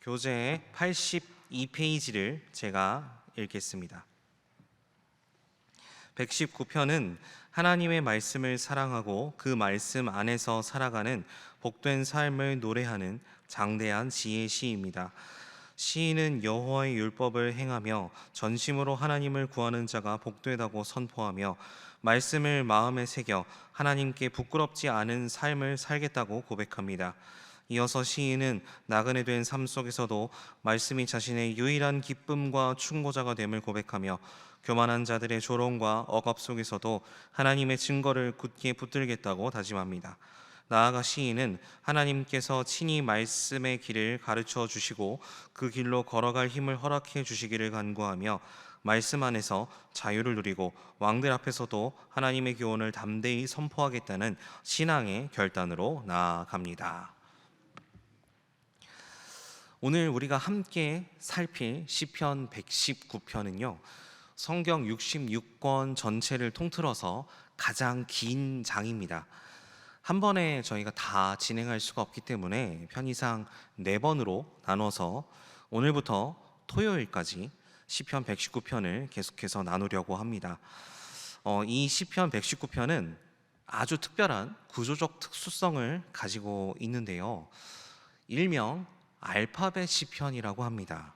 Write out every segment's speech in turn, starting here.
교재 82페이지를 제가 읽겠습니다. 119편은 하나님의 말씀을 사랑하고 그 말씀 안에서 살아가는 복된 삶을 노래하는 장대한 지혜 시입니다. 시인은 여호와의 율법을 행하며 전심으로 하나님을 구하는 자가 복되다고 선포하며 말씀을 마음에 새겨 하나님께 부끄럽지 않은 삶을 살겠다고 고백합니다. 이어서 시인은 나그네 된 삶 속에서도 말씀이 자신의 유일한 기쁨과 충고자가 됨을 고백하며 교만한 자들의 조롱과 억압 속에서도 하나님의 증거를 굳게 붙들겠다고 다짐합니다. 나아가 시인은 하나님께서 친히 말씀의 길을 가르쳐 주시고 그 길로 걸어갈 힘을 허락해 주시기를 간구하며 말씀 안에서 자유를 누리고 왕들 앞에서도 하나님의 교훈을 담대히 선포하겠다는 신앙의 결단으로 나아갑니다. 오늘 우리가 함께 살필 시편 119편은요, 성경 66권 전체를 통틀어서 가장 긴 장입니다. 한 번에 저희가 다 진행할 수가 없기 때문에 편의상 4번으로 나눠서 오늘부터 토요일까지 시편 119편을 계속해서 나누려고 합니다. 이 시편 119편은 아주 특별한 구조적 특수성을 가지고 있는데요, 일명 알파벳 시편이라고 합니다.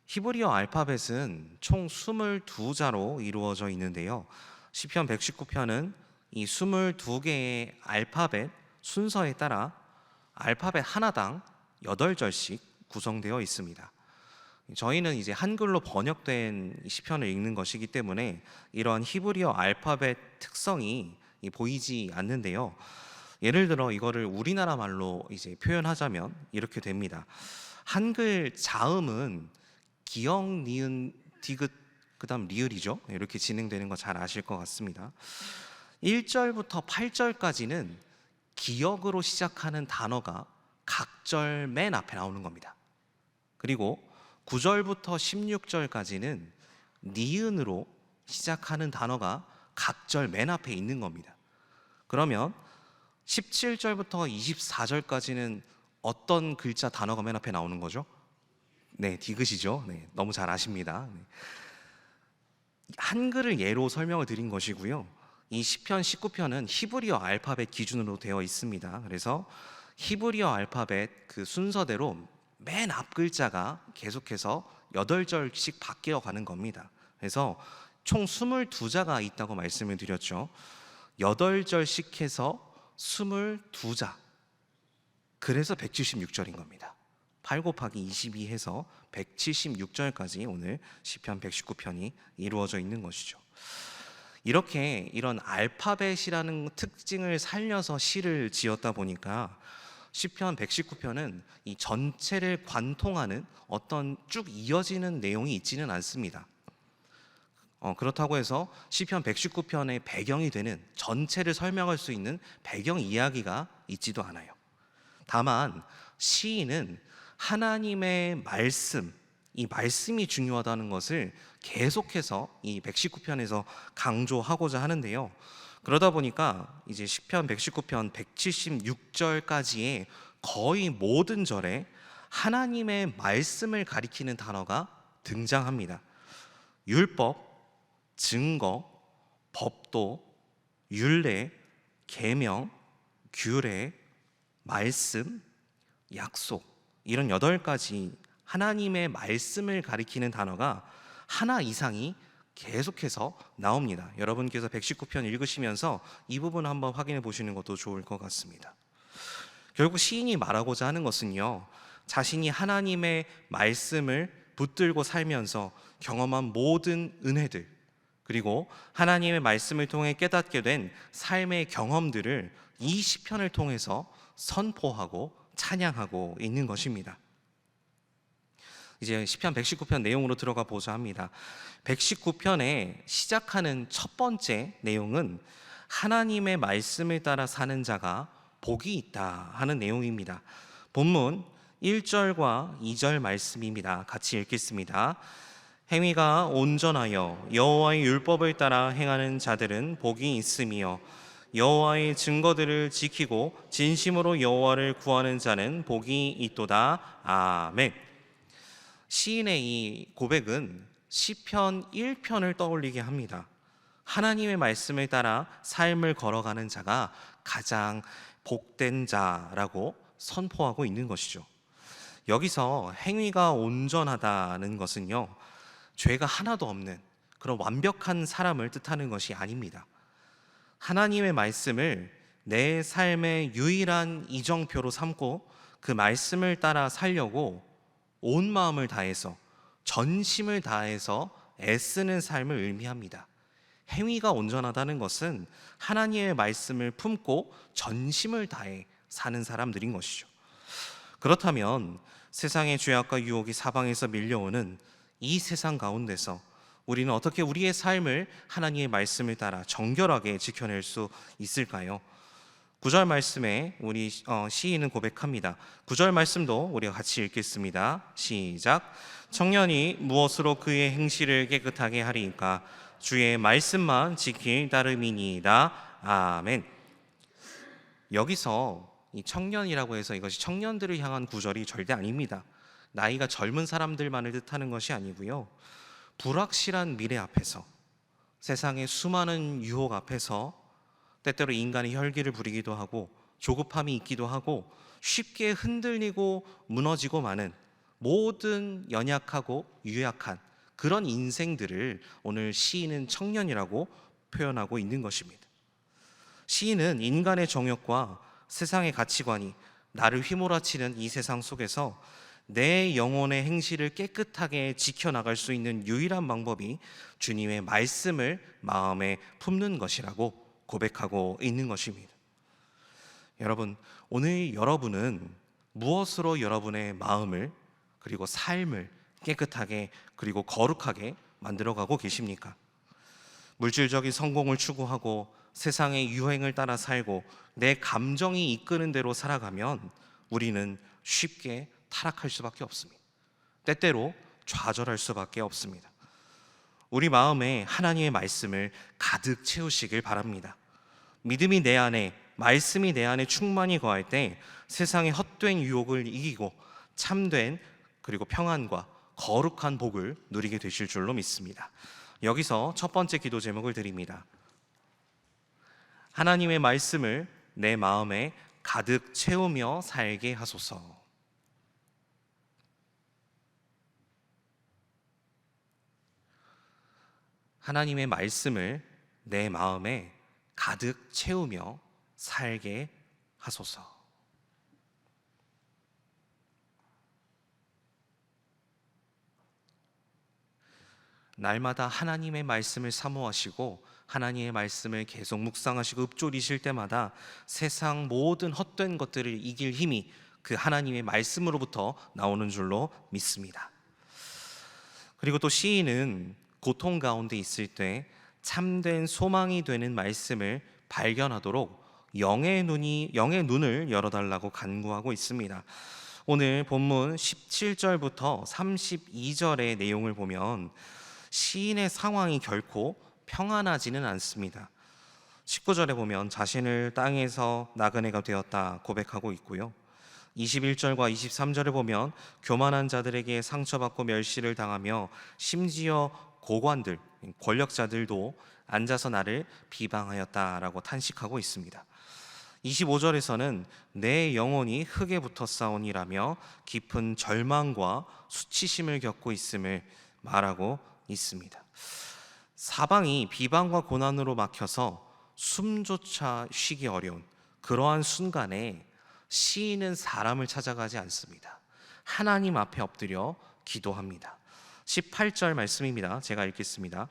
히브리어 알파벳은 총 22자로 이루어져 있는데요, 시편 119편은 이 22개의 알파벳 순서에 따라 알파벳 하나당 8절씩 구성되어 있습니다. 저희는 이제 한글로 번역된 시편을 읽는 것이기 때문에 이러한 히브리어 알파벳 특성이 보이지 않는데요, 예를 들어 이거를 우리나라 말로 이제 표현하자면 이렇게 됩니다. 한글 자음은 기역, 니은, 디귿, 그다음 리을이죠. 이렇게 진행되는 거 잘 아실 것 같습니다. 1절부터 8절까지는 기역으로 시작하는 단어가 각절 맨 앞에 나오는 겁니다. 그리고 9절부터 16절까지는 니은으로 시작하는 단어가 각절 맨 앞에 있는 겁니다. 그러면 17절부터 24절까지는 어떤 글자 단어가 맨 앞에 나오는 거죠? 네, 디귿이죠. 네, 너무 잘 아십니다. 네. 한글을 예로 설명을 드린 것이고요, 이 시편 19편은 히브리어 알파벳 기준으로 되어 있습니다. 그래서 히브리어 알파벳 그 순서대로 맨 앞 글자가 계속해서 8절씩 바뀌어 가는 겁니다. 그래서 총 22자가 있다고 말씀을 드렸죠. 8절씩 해서 22자, 그래서 176절인 겁니다. 8 곱하기 22 해서 176절까지 오늘 시편 119편이 이루어져 있는 것이죠. 이렇게 이런 알파벳이라는 특징을 살려서 시를 지었다 보니까 시편 119편은 이 전체를 관통하는 어떤 쭉 이어지는 내용이 있지는 않습니다. 그렇다고 해서 시편 119편의 배경이 되는, 전체를 설명할 수 있는 배경 이야기가 있지도 않아요. 다만 시인은 하나님의 말씀, 이 말씀이 중요하다는 것을 계속해서 이 119편에서 강조하고자 하는데요, 그러다 보니까 이제 시편 119편 176절까지의 거의 모든 절에 하나님의 말씀을 가리키는 단어가 등장합니다. 율법, 증거, 법도, 율례, 계명, 규례, 말씀, 약속, 이런 8가지 하나님의 말씀을 가리키는 단어가 하나 이상이 계속해서 나옵니다. 여러분께서 119편 읽으시면서 이 부분 한번 확인해 보시는 것도 좋을 것 같습니다. 결국 시인이 말하고자 하는 것은요, 자신이 하나님의 말씀을 붙들고 살면서 경험한 모든 은혜들, 그리고 하나님의 말씀을 통해 깨닫게 된 삶의 경험들을 이 시편을 통해서 선포하고 찬양하고 있는 것입니다. 이제 시편 119편 내용으로 들어가 보자 합니다. 119편에 시작하는 첫 번째 내용은 하나님의 말씀을 따라 사는 자가 복이 있다 하는 내용입니다. 본문 1절과 2절 말씀입니다. 같이 읽겠습니다. 행위가 온전하여 여호와의 율법을 따라 행하는 자들은 복이 있으며 여호와의 증거들을 지키고 진심으로 여호와를 구하는 자는 복이 있도다. 아멘. 시인의 이 고백은 시편 1편을 떠올리게 합니다. 하나님의 말씀을 따라 삶을 걸어가는 자가 가장 복된 자라고 선포하고 있는 것이죠. 여기서 행위가 온전하다는 것은요, 죄가 하나도 없는 그런 완벽한 사람을 뜻하는 것이 아닙니다. 하나님의 말씀을 내 삶의 유일한 이정표로 삼고 그 말씀을 따라 살려고 온 마음을 다해서, 전심을 다해서 애쓰는 삶을 의미합니다. 행위가 온전하다는 것은 하나님의 말씀을 품고 전심을 다해 사는 사람들인 것이죠. 그렇다면 세상의 죄악과 유혹이 사방에서 밀려오는 이 세상 가운데서 우리는 어떻게 우리의 삶을 하나님의 말씀을 따라 정결하게 지켜낼 수 있을까요? 9절 말씀에 우리 시인은 고백합니다. 9절 말씀도 우리가 같이 읽겠습니다. 시작. 청년이 무엇으로 그의 행실을 깨끗하게 하리이까? 주의 말씀만 지킬 따름이니이다. 아멘. 여기서 이 청년이라고 해서 이것이 청년들을 향한 구절이 절대 아닙니다. 나이가 젊은 사람들만을 뜻하는 것이 아니고요, 불확실한 미래 앞에서, 세상의 수많은 유혹 앞에서 때때로 인간의 혈기를 부리기도 하고 조급함이 있기도 하고 쉽게 흔들리고 무너지고 마는 모든 연약하고 유약한 그런 인생들을 오늘 시인은 청년이라고 표현하고 있는 것입니다. 시인은 인간의 정욕과 세상의 가치관이 나를 휘몰아치는 이 세상 속에서 내 영혼의 행실을 깨끗하게 지켜나갈 수 있는 유일한 방법이 주님의 말씀을 마음에 품는 것이라고 고백하고 있는 것입니다. 여러분, 오늘 여러분은 무엇으로 여러분의 마음을 그리고 삶을 깨끗하게 그리고 거룩하게 만들어가고 계십니까? 물질적인 성공을 추구하고 세상의 유행을 따라 살고 내 감정이 이끄는 대로 살아가면 우리는 쉽게 타락할 수밖에 없습니다. 때때로 좌절할 수밖에 없습니다. 우리 마음에 하나님의 말씀을 가득 채우시길 바랍니다. 믿음이 내 안에, 말씀이 내 안에 충만히 거할 때 세상의 헛된 유혹을 이기고 참된 그리고 평안과 거룩한 복을 누리게 되실 줄로 믿습니다. 여기서 첫 번째 기도 제목을 드립니다. 하나님의 말씀을 내 마음에 가득 채우며 살게 하소서. 하나님의 말씀을 내 마음에 가득 채우며 살게 하소서. 날마다 하나님의 말씀을 사모하시고 하나님의 말씀을 계속 묵상하시고 읊조리실 때마다 세상 모든 헛된 것들을 이길 힘이 그 하나님의 말씀으로부터 나오는 줄로 믿습니다. 그리고 또 시인은 고통 가운데 있을 때 참된 소망이 되는 말씀을 발견하도록 영의 눈을 열어달라고 간구하고 있습니다. 오늘 본문 17절부터 32절의 내용을 보면 시인의 상황이 결코 평안하지는 않습니다. 19절에 보면 자신을 땅에서 나그네가 되었다 고백하고 있고요, 21절과 23절에 보면 교만한 자들에게 상처받고 멸시를 당하며 심지어 고관들, 권력자들도 앉아서 나를 비방하였다라고 탄식하고 있습니다. 25절에서는 내 영혼이 흙에 붙었사오니라며 깊은 절망과 수치심을 겪고 있음을 말하고 있습니다. 사방이 비방과 고난으로 막혀서 숨조차 쉬기 어려운 그러한 순간에 시인은 사람을 찾아가지 않습니다. 하나님 앞에 엎드려 기도합니다. 18절 말씀입니다. 제가 읽겠습니다.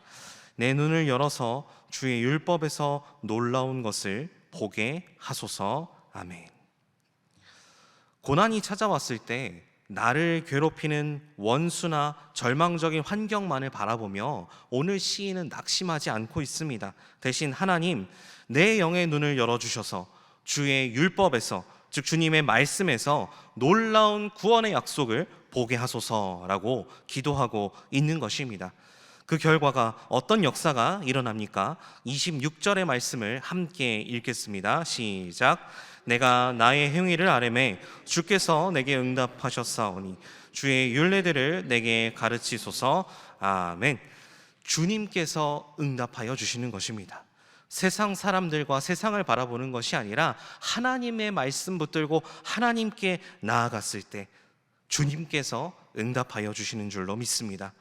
내 눈을 열어서 주의 율법에서 놀라운 것을 보게 하소서. 아멘. 고난이 찾아왔을 때 나를 괴롭히는 원수나 절망적인 환경만을 바라보며 오늘 시인은 낙심하지 않고 있습니다. 대신 하나님, 내 영의 눈을 열어주셔서 주의 율법에서, 즉 주님의 말씀에서 놀라운 구원의 약속을 보게 하소서라고 기도하고 있는 것입니다. 그 결과가 어떤 역사가 일어납니까? 26절의 말씀을 함께 읽겠습니다. 시작. 내가 나의 행위를 아뢰매 주께서 내게 응답하셨사오니 주의 율례들을 내게 가르치소서. 아멘. 주님께서 응답하여 주시는 것입니다. 세상 사람들과 세상을 바라보는 것이 아니라 하나님의 말씀 붙들고 하나님께 나아갔을 때 주님께서 응답하여 주시는 줄로 믿습니다.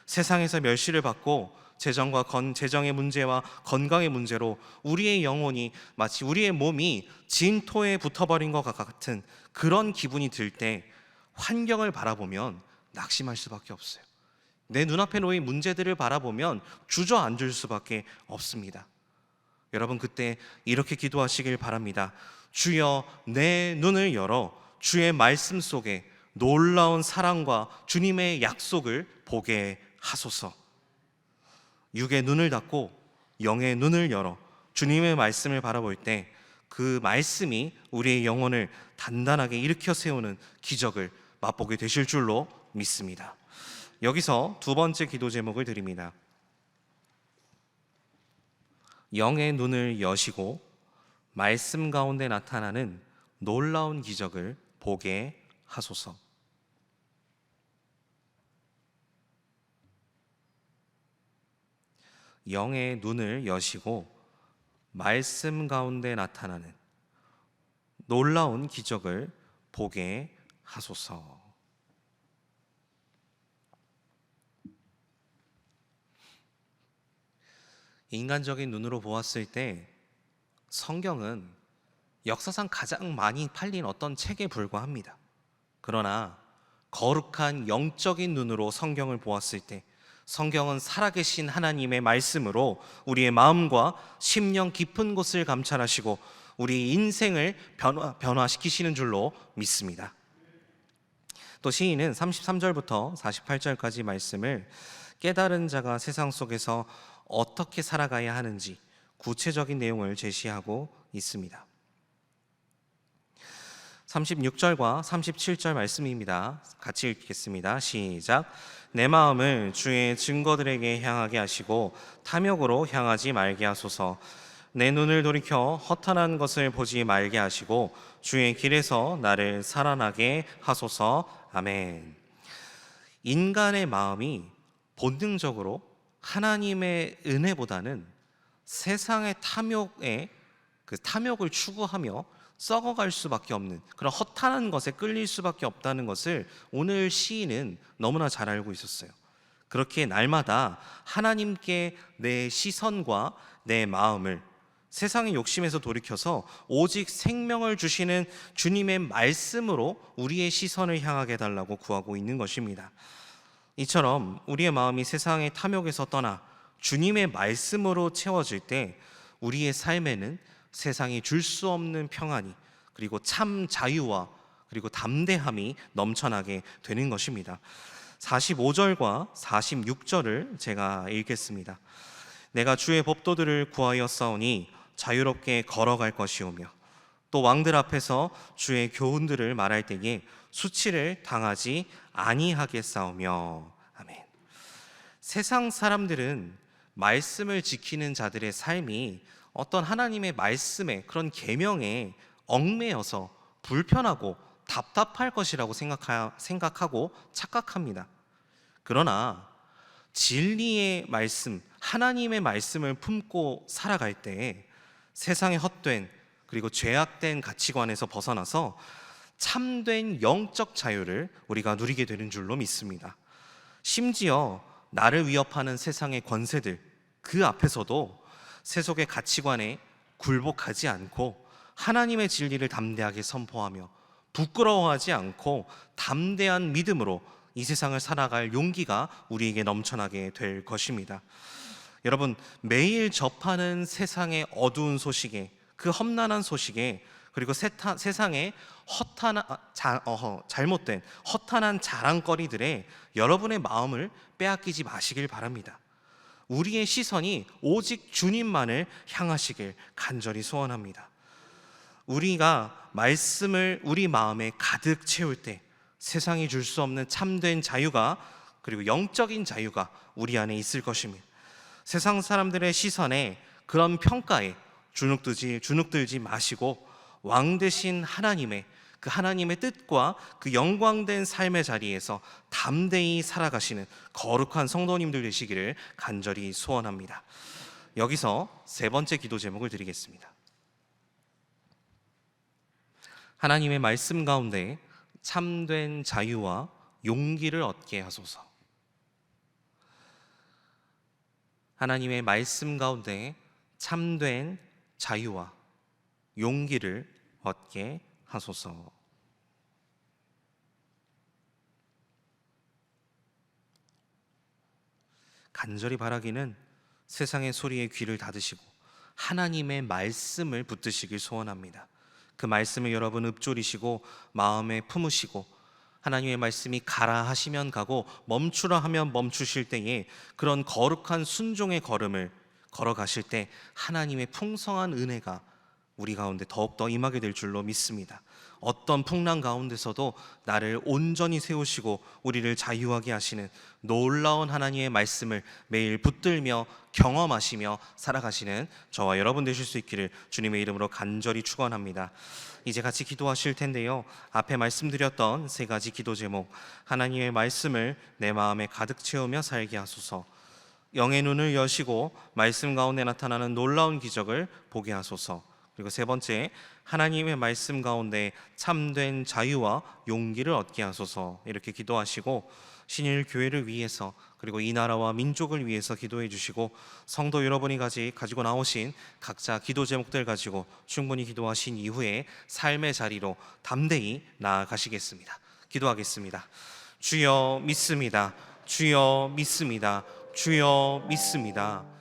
세상에서 멸시를 받고 재정의 문제와 건강의 문제로 우리의 영혼이 마치 우리의 몸이 진토에 붙어버린 것 같은 그런 기분이 들 때 환경을 바라보면 낙심할 수밖에 없어요. 내 눈앞에 놓인 문제들을 바라보면 주저앉을 수밖에 없습니다. 여러분, 그때 이렇게 기도하시길 바랍니다. 주여, 내 눈을 열어 주의 말씀 속에 놀라운 사랑과 주님의 약속을 보게 하소서. 육의 눈을 닫고 영의 눈을 열어 주님의 말씀을 바라볼 때 그 말씀이 우리의 영혼을 단단하게 일으켜 세우는 기적을 맛보게 되실 줄로 믿습니다. 여기서 두 번째 기도 제목을 드립니다. 영의 눈을 여시고 말씀 가운데 나타나는 놀라운 기적을 보게 하소서. 영의 눈을 여시고 말씀 가운데 나타나는 놀라운 기적을 보게 하소서. 인간적인 눈으로 보았을 때 성경은 역사상 가장 많이 팔린 어떤 책에 불과합니다. 그러나 거룩한 영적인 눈으로 성경을 보았을 때 성경은 살아계신 하나님의 말씀으로 우리의 마음과 심령 깊은 곳을 감찰하시고 우리 인생을 변화시키시는 줄로 믿습니다. 또 시인은 33절부터 48절까지 말씀을 깨달은 자가 세상 속에서 어떻게 살아가야 하는지 구체적인 내용을 제시하고 있습니다. 36절과 37절 말씀입니다. 같이 읽겠습니다. 시작. 내 마음을 주의 증거들에게 향하게 하시고 탐욕으로 향하지 말게 하소서. 내 눈을 돌이켜 허탄한 것을 보지 말게 하시고 주의 길에서 나를 살아나게 하소서. 아멘. 인간의 마음이 본능적으로 하나님의 은혜보다는 세상의 탐욕을 추구하며 썩어갈 수밖에 없는 그런 허탄한 것에 끌릴 수밖에 없다는 것을 오늘 시인은 너무나 잘 알고 있었어요. 그렇게 날마다 하나님께 내 시선과 내 마음을 세상의 욕심에서 돌이켜서 오직 생명을 주시는 주님의 말씀으로 우리의 시선을 향하게 해달라고 구하고 있는 것입니다. 이처럼 우리의 마음이 세상의 탐욕에서 떠나 주님의 말씀으로 채워질 때 우리의 삶에는 세상이 줄 수 없는 평안이 그리고 참 자유와 그리고 담대함이 넘쳐나게 되는 것입니다. 45절과 46절을 제가 읽겠습니다. 내가 주의 법도들을 구하였사오니 자유롭게 걸어갈 것이오며 또 왕들 앞에서 주의 교훈들을 말할 때에 수치를 당하지 아니하겠사오며. 아멘. 세상 사람들은 말씀을 지키는 자들의 삶이 어떤 하나님의 말씀에 그런 계명에 얽매여서 불편하고 답답할 것이라고 생각하고 착각합니다. 그러나 진리의 말씀, 하나님의 말씀을 품고 살아갈 때 세상의 헛된 그리고 죄악된 가치관에서 벗어나서 참된 영적 자유를 우리가 누리게 되는 줄로 믿습니다. 심지어 나를 위협하는 세상의 권세들 그 앞에서도 세속의 가치관에 굴복하지 않고 하나님의 진리를 담대하게 선포하며 부끄러워하지 않고 담대한 믿음으로 이 세상을 살아갈 용기가 우리에게 넘쳐나게 될 것입니다. 여러분, 매일 접하는 세상의 어두운 소식에 그 험난한 소식에 그리고 세상의 잘못된 허탄한 자랑거리들에 여러분의 마음을 빼앗기지 마시길 바랍니다. 우리의 시선이 오직 주님만을 향하시길 간절히 소원합니다. 우리가 말씀을 우리 마음에 가득 채울 때 세상이 줄 수 없는 참된 자유가 그리고 영적인 자유가 우리 안에 있을 것입니다. 세상 사람들의 시선에 그런 평가에 주눅들지 마시고 왕 되신 하나님의 그 하나님의 뜻과 그 영광된 삶의 자리에서 담대히 살아가시는 거룩한 성도님들 되시기를 간절히 소원합니다. 여기서 세 번째 기도 제목을 드리겠습니다. 하나님의 말씀 가운데 참된 자유와 용기를 얻게 하소서. 하나님의 말씀 가운데 참된 자유와 용기를 얻게 하소서. 간절히 바라기는 세상의 소리에 귀를 닫으시고 하나님의 말씀을 붙드시길 소원합니다. 그 말씀을 여러분 읊조리시고 마음에 품으시고 하나님의 말씀이 가라 하시면 가고 멈추라 하면 멈추실 때에 그런 거룩한 순종의 걸음을 걸어가실 때 하나님의 풍성한 은혜가 우리 가운데 더욱더 임하게 될 줄로 믿습니다. 어떤 풍랑 가운데서도 나를 온전히 세우시고 우리를 자유하게 하시는 놀라운 하나님의 말씀을 매일 붙들며 경험하시며 살아가시는 저와 여러분 되실 수 있기를 주님의 이름으로 간절히 축원합니다. 이제 같이 기도하실 텐데요, 앞에 말씀드렸던 세 가지 기도 제목, 하나님의 말씀을 내 마음에 가득 채우며 살게 하소서, 영의 눈을 여시고 말씀 가운데 나타나는 놀라운 기적을 보게 하소서, 그리고 세 번째, 하나님의 말씀 가운데 참된 자유와 용기를 얻게 하소서, 이렇게 기도하시고 신일 교회를 위해서 그리고 이 나라와 민족을 위해서 기도해 주시고 성도 여러분이 가지고 나오신 각자 기도 제목들 가지고 충분히 기도하신 이후에 삶의 자리로 담대히 나아가시겠습니다. 기도하겠습니다. 주여 믿습니다. 주여 믿습니다. 주여 믿습니다.